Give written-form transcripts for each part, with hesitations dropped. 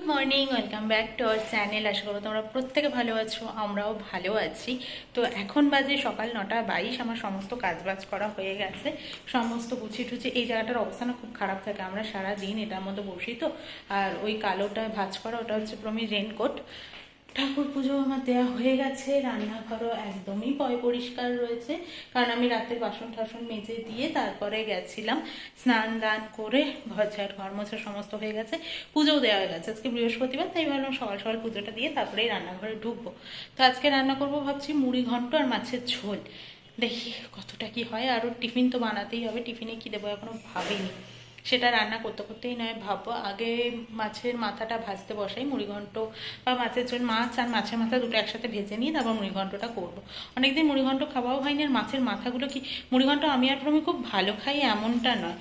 Morning, welcome back to our channel. আশা করো তোমরা প্রত্যেকে ভালো আছো, আমরাও ভালো আছি। তো এখন বাজে সকাল 9:22। আমার সমস্ত কাজবাজ করা হয়ে গেছে, সমস্ত গুছিয়ে টুছিয়ে। এই জায়গাটার অবস্থা না খুব খারাপ থাকে, আমরা সারাদিন এটার মধ্যে বসি তো। আর ওই কালোটা ভাঁজ করা, ওটা হচ্ছে প্রমির রেনকোট। ঠাকুর পুজো আমার দেওয়া হয়ে গেছে, রান্নাঘরও একদমই পরিষ্কার রয়েছে, কারণ আমি রাতের বাসন টাসন মেজে দিয়ে তারপরে গেছিলাম। স্নান দান করে ঘর মোছা সমস্ত হয়ে গেছে, পুজোও দেওয়া হয়ে গেছে। আজকে বৃহস্পতিবার, তাই ভাবলাম সকাল সকাল পুজোটা দিয়ে তারপরেই রান্নাঘরে ঢুকবো। তো আজকে রান্না করবো ভাবছি মুড়ি ঘন্ট আর মাছের ঝোল। দেখি কতটা কি হয়। আরও টিফিন তো বানাতেই হবে, টিফিনে কি দেবো এখনো ভাবিনি। সেটা রান্না করতে করতেই নয় ভাববো। আগে মাছের মাথাটা ভাজতে বসাই, মুড়িঘণ্ট বা মাছের ঝোল, মাছ আর মাছের মাথা দুটো একসাথে ভেজে নিয়ে তারপর মুড়িঘণ্টটা করবো। অনেকদিন মুড়িঘণ্ট খাওয়াও হয়নি। আর মাছের মাথাগুলো কি, মুড়িঘণ্ট আমি আর প্রমি খুব ভালো খাই এমনটা নয়,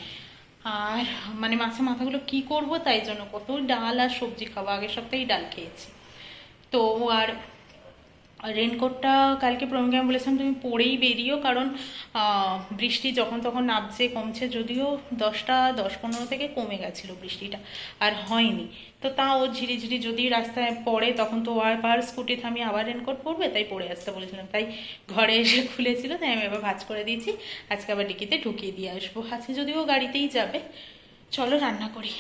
আর মানে মাছের মাথাগুলো কি করব, তাই জন্য কত ডাল আর সবজি খাবো। আগের সপ্তাহেই ডাল খেয়েছি তো। আর রেনকোটটা কালকে প্রমিকে আমি বলেছিলাম তুমি পরেই বেরিও, কারণ বৃষ্টি যখন তখন নামছে কমছে। যদিও 10:15 থেকে কমে গেছিলো বৃষ্টিটা, আর হয়নি। তো তাও ঝিরিঝিরি যদি রাস্তায় পড়ে তখন তো আবার স্কুটি থামিয়ে আবার রেনকোট পরবে, তাই পরে আসতে বলেছিলাম। তাই ঘরে এসে খুলেছিল, তাই আমি এবার ভাঁজ করে দিয়েছি। আজকে আবার ডিকিতে ঢুকিয়ে দিয়ে আসবো। আজকে যদিও গাড়িতেই যাবে। চলো রান্না করি।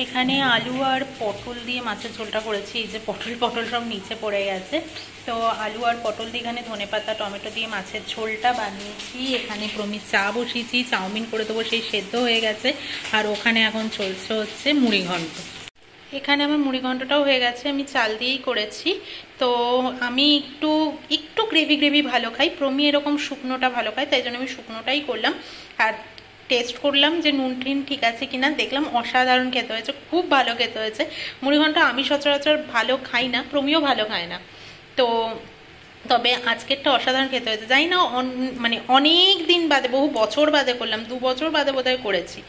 এখানে আলু আর পটল দিয়ে মাছের ঝোলটা করেছি। এই যে পটল সব নিচে পড়ে গেছে। তো আলু আর পটল দিয়ে এখানে ধনেপাতা টমেটো দিয়ে মাছের ঝোলটা বানিয়েছি। এখানে প্রমি চা বসিয়েছি, চাউমিন করে দেবো, সেই সেদ্ধ হয়ে গেছে। আর ওখানে এখন চলছে হচ্ছে মুড়িঘণ্ট। এখানে আমার মুড়িঘণ্টটাও হয়ে গেছে, আমি চাল দিয়েই করেছি। তো আমি একটু গ্রেভি ভালো খাই, প্রমি এরকম শুকনোটা ভালো খাই, তাই জন্য আমি শুকনোটাই করলাম। আর টেস্ট করলাম যে নুন টিন ঠিক আছে কিনা, দেখলাম অসাধারণ খেতে হয়েছে, খুব ভালো খেতে হয়েছে। মুড়িঘণ্ট আমি সচরাচর ভালো খাই না, প্রমিও ভালো খায় না। তো তবে আজকেরটা অসাধারণ খেতে হয়েছে। জানি না মানে অনেক দিন বাদে, বহু বছর বাদে করলাম, 2 বছর বাদে বোধহয় করেছি,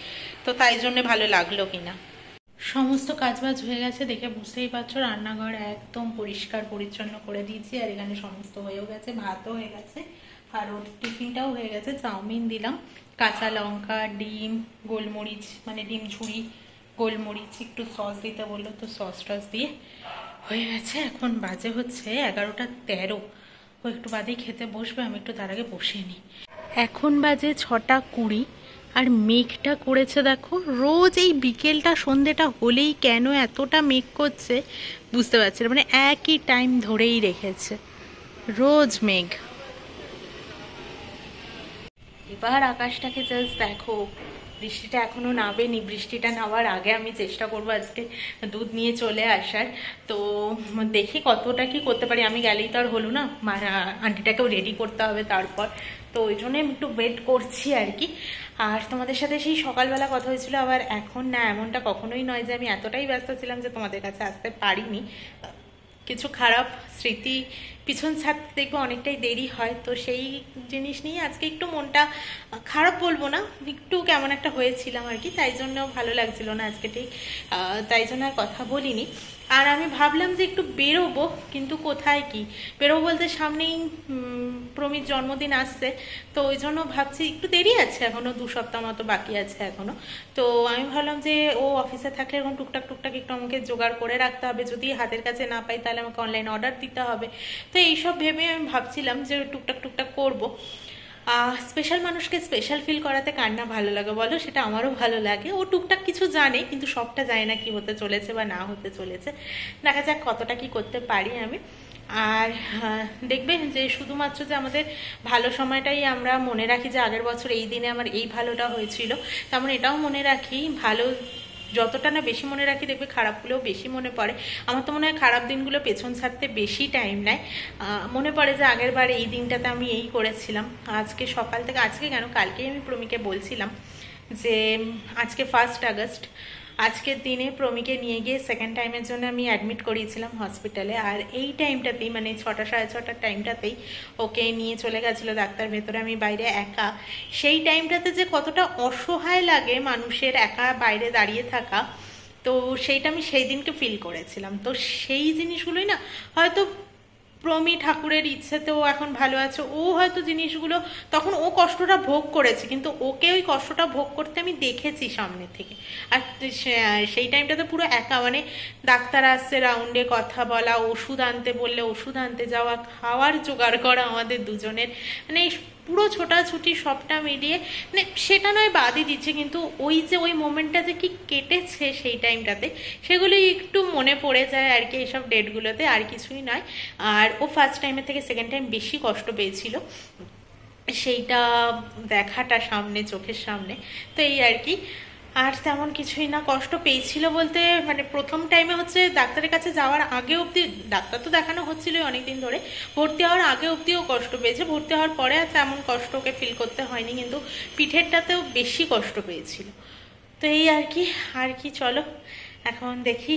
তো তাই জন্য ভালো লাগলো কিনা। সমস্ত কাজবাজ হয়ে গেছে, দেখে বুঝতেই পারছো। রান্নাঘর একদম পরিষ্কার পরিচ্ছন্ন করে দিয়েছি। আর এখানে সমস্ত হয়েও গেছে, ভাতও হয়ে গেছে, আর ওর টিফিনটাও হয়ে গেছে। চাউমিন দিলাম, কাঁচা লঙ্কা, ডিম, গোলমরিচ, মানে ডিম ঝুড়ি, গোলমরিচ, একটু সস দিতে বললো, তো সস টস দিয়ে হয়ে গেছে। এখন বাজে হচ্ছে 11:13। ও একটু বাদেই খেতে বসবে, আমি একটু তার আগে বসিয়ে নিই। এখন বাজে 6:20। আর মেঘটা করেছে দেখো। রোজ এই বিকেলটা সন্ধ্যেটা হলেই কেন এতটা মেঘ করছে বুঝতে পারছি না, মানে একই টাইম ধরেই রেখেছে, রোজ মেঘ। এবার আকাশটাকে জাস্ট দেখো, বৃষ্টিটা এখনো নামেনি। বৃষ্টিটা নামার আগে আমি চেষ্টা করবো আজকে দুধ নিয়ে চলে আসার। তো দেখি কতটা কি করতে পারি। আমি গেলেই তো আর হলো না, আন্টিটাকেও রেডি করতে হবে তারপর। তো ওই জন্য আমি একটু ওয়েট করছি আর কি। আর তোমাদের সাথে সেই সকালবেলা কথা হয়েছিল, আবার এখন না, এমনটা কখনোই নয় যে আমি এতটাই ব্যস্ত ছিলাম যে তোমাদের কাছে আসতে পারিনি। কিছু খারাপ স্মৃতি পিছন ছাড়তে দেখবো অনেকটাই দেরি হয়, তো সেই জিনিস নিয়ে আজকে একটু মনটা খারাপ বলবো না, একটু কেমন একটা হয়েছিলাম আর কি, তাই জন্য ভালো লাগছিল না আজকে ঠিক। তাই জন্য আর কথা বলিনি। আর আমি ভাবলাম যে একটু বেরোবো, কিন্তু কোথায় কি বেরোবো বলতে, সামনেই প্রমির জন্মদিন আসছে, তো ওই জন্য ভাবছি একটু দেরি আছে, এখনো 2 সপ্তাহ মতো বাকি আছে এখনো। তো আমি ভাবলাম যে ও অফিসে থাকলে এরকম টুকটাক একটু আমাকে জোগাড় করে রাখতে হবে, যদি হাতের কাছে না পাই তাহলে আমাকে অনলাইন অর্ডার দিতে হবে। তো এইসব ভেবে আমি ভাবছিলাম যে টুকটাক করবো। স্পেশাল মানুষকে স্পেশাল ফিল করাতে কার না ভালো লাগে বলো, সেটা আমারও ভালো লাগে। ও টুকটাক কিছু জানে, কিন্তু সবটা জানে না কি হতে চলেছে বা না হতে চলেছে। দেখা যাক কতটা কি করতে পারি আমি। আর দেখবে যে শুধুমাত্র যে আমাদের ভালো সময়টাই আমরা মনে রাখি, যে আগের বছর এই দিনে আমার এই ভালোটা হয়েছিল, তেমন এটাও মনে রাখি। ভালো যতটা না বেশি মনে রাখি, দেখবে খারাপগুলোও বেশি মনে পড়ে। আমার তো মনে হয় খারাপ দিনগুলো পেছন ছাড়তে বেশি টাইম নেয়। মনে পড়ে যে আগের বার এই দিনটাতে আমি এই করেছিলাম। আজকে সকাল থেকে, আজকে কেন কালকেই আমি প্রমিকে বলছিলাম যে আজকে 1 আগস্ট, আজকের দিনে প্রমিকে নিয়ে গিয়ে সেকেন্ড টাইমের জন্য আমি অ্যাডমিট করিয়েছিলাম হসপিটালে। আর এই টাইমটাতেই, মানে 6টা সাড়ে 6টার টাইমটাতেই ওকে নিয়ে চলে গেছিলো ডাক্তার ভেতরে, আমি বাইরে একা। সেই টাইমটাতে যে কতটা অসহায় লাগে মানুষের একা বাইরে দাঁড়িয়ে থাকা, তো সেইটা আমি সেই দিনকে ফিল করেছিলাম। তো সেই জিনিসগুলোই না হয়তো প্রমি ঠাকুরের ইচ্ছেতেও এখন ভালো আছে। ও হয়তো জিনিসগুলো তখন ও কষ্টটা ভোগ করেছে, কিন্তু ওকে ওই কষ্টটা ভোগ করতে আমি দেখেছি সামনে থেকে। আর সেই টাইমটাতে পুরো একা, মানে ডাক্তার আসছে, রাউন্ডে কথা বলা, ওষুধ আনতে বললে ওষুধ আনতে যাওয়া, খাওয়ার জোগাড় করা আমাদের দুজনের, মানে পুরো ছোটাছুটি সবটা মিলিয়ে, মানে সেটা নয় বাদই দিচ্ছে, কিন্তু ওই যে ওই মোমেন্টটা যে কি কেটেছে সেই টাইমটাতে, সেগুলোই একটু মনে পড়ে যায় আর কি এইসব ডেটগুলোতে, আর কিছুই নয়। আর ও ফার্স্ট টাইমের থেকে সেকেন্ড টাইম বেশি কষ্ট পেয়েছিল, সেইটা দেখাটা সামনে, চোখের সামনে। তো এই আর কি, আর তেমন কিছুই না। কষ্ট পেয়েছিল বলতে মানে প্রথম টাইমে হচ্ছে ডাক্তারের কাছে যাওয়ার আগে অবধি, ডাক্তার তো দেখানো হচ্ছিলই অনেকদিন ধরে, ভর্তি হওয়ার আগে অবধিও কষ্ট পেয়েছে, ভর্তি হওয়ার পরে আর তেমন কষ্ট ওকে ফিল করতে হয়নি, কিন্তু পিঠেরটাতেও বেশি কষ্ট পেয়েছিল। তো এই আর কি, আর কি চলো এখন দেখি।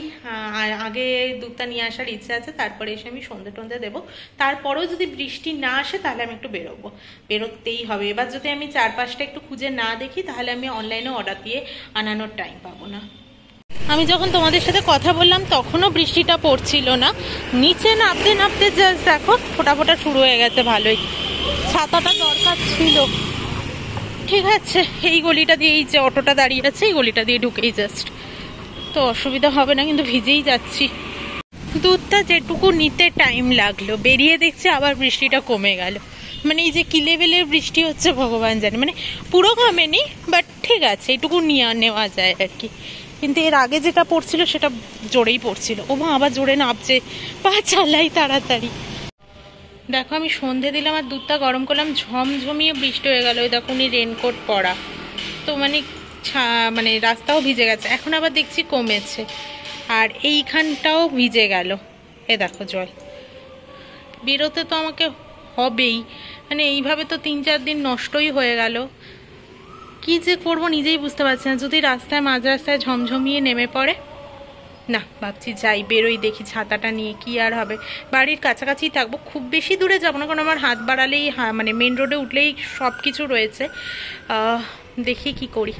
আগে দুধটা নিয়ে আসার ইচ্ছে আছে, তারপরে এসে আমি সন্ধে টন্ধে দেবো। তারপরেও যদি বৃষ্টি না আসে তাহলে আমি একটু বেরোবো, বেরোতেই হবে। এবার যদি আমি চারপাশটা একটু খুঁজে না দেখি তাহলে আমি অনলাইনে অর্ডার দিয়ে আনানোর টাইম পাবো না। আমি যখন তোমাদের সাথে কথা বললাম তখনও বৃষ্টিটা পড়ছিল না, নিচে নামতে নামতে জাস্ট দেখো ফোটা ফোটা শুরু হয়ে গেছে। ভালোই, ছাতাটা দরকার ছিল। ঠিক আছে, এই গলিটা দিয়ে, এই যে অটোটা দাঁড়িয়ে আছে এই গলিটা দিয়ে ঢুকেই জাস্ট, তো অসুবিধা হবে না, কিন্তু ভিজেই যাচ্ছি। দুধটা যেটুকু নিতে টাইম লাগলো, বেরিয়ে দেখছি আবার বৃষ্টিটা কমে গেল। মানে এই যে কি লেভেলের বৃষ্টি হচ্ছে ভগবান জানে, মানে পুরো কমেনি, বাট ঠিক আছে, এইটুকু নিয়ে নেওয়া যায় আর কি। কিন্তু এর আগে যেটা পড়ছিল সেটা জোরেই পড়ছিল। ও মা, আবার জোরে নামছে, পা চালাই তাড়াতাড়ি। দেখো আমি সন্ধে দিলাম আর দুধটা গরম করলাম, ঝমঝমিয়ে বৃষ্টি হয়ে গেল। ওই দেখো উনি রেনকোট পরা, তো মানে মানে রাস্তাও ভিজে গেছে। এখন আবার দেখছি কমেছে, আর এইখানটাও ভিজে গেল। এ দেখো জল, বেরোতে তো আমাকে হবেই, মানে এইভাবে তো 3-4 দিন নষ্টই হয়ে গেল। কি যে করব নিজেই বুঝতে পারছি না। যদি রাস্তায় মাঝ রাস্তায় ঝমঝমিয়ে নেমে পড়ে, না ভাবছি যাই, বেরোই, দেখি ছাতাটা নিয়ে কি আর হবে। বাড়ির কাছাকাছি থাকবো, খুব বেশি দূরে যাবো না, কারণ আমার হাত বাড়ালেই মানে মেন রোডে উঠলেই সব কিছু রয়েছে। দেখি কি করি।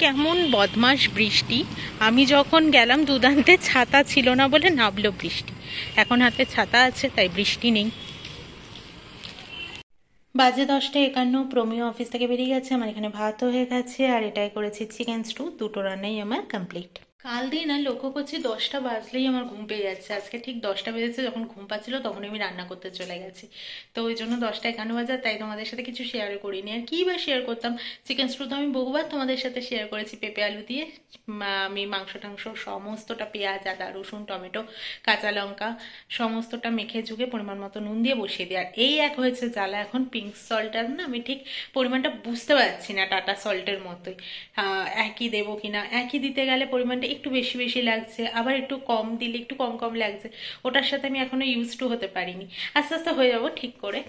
কেমন বদমাস বৃষ্টি! আমি যখন গেলাম দুধ আনতে ছাতা ছিল না বলে নামলো বৃষ্টি, এখন হাতে ছাতা আছে তাই বৃষ্টি নেই। বাজে 10:51, প্রমিও অফিস থেকে বেরিয়ে গেছে, আমার এখানে ভাত হয়ে গেছে, আর এটাই করেছি চিকেন স্টু। দুটো রান্নাই আমার কমপ্লিট। কাল দিন না লক্ষ্য করছি 10টা বাজলেই আমার ঘুম পেয়ে যাচ্ছে। আজকে ঠিক 10টা বেজেছে, যখন ঘুম পাচ্ছিল তখন আমি রান্না করতে চলে গেছি। তো ওই জন্য 10:51 বাজে, তাই তোমাদের সাথে কিছু শেয়ার করিনি। আর কি বা শেয়ার করতাম, চিকেন স্টু তো আমি বহুবার তোমাদের সাথে শেয়ার করেছি পেঁপে আলু দিয়ে। আমি মাংস টাংস সমস্তটা, পেঁয়াজ আদা রসুন টমেটো কাঁচা লঙ্কা সমস্তটা মেখে ঝুঁকে পরিমাণ মতো নুন দিয়ে বসিয়ে দিই। আর এই এক হয়েছে জ্বালা, এখন পিঙ্ক সল্টটার না আমি ঠিক পরিমাণটা বুঝতে পারছি না, টাটা সল্টের মতোই একই দেবো কিনা। একই দিতে গেলে পরিমাণটা একটু বেশি বেশি লাগছে, আবার একটু কম দিলে একটু কম কম লাগছে। ওটার সাথে আমি এখনো ইউজ টু হতে পারিনি, আস্তে আস্তে হয়ে যাবো ঠিক করে।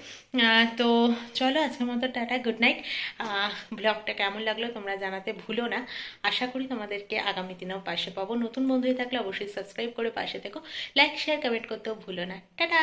তো চলো আজকের মতো টাটা, গুড নাইট। ব্লগটা কেমন লাগলো তোমরা জানাতে ভুলো না। আশা করি তোমাদেরকে আগামী দিনেও পাশে পাবো। নতুন বন্ধু হয়ে থাকলে অবশ্যই সাবস্ক্রাইব করে পাশে থেকো, লাইক শেয়ার কমেন্ট করতেও ভুলো না। টাটা।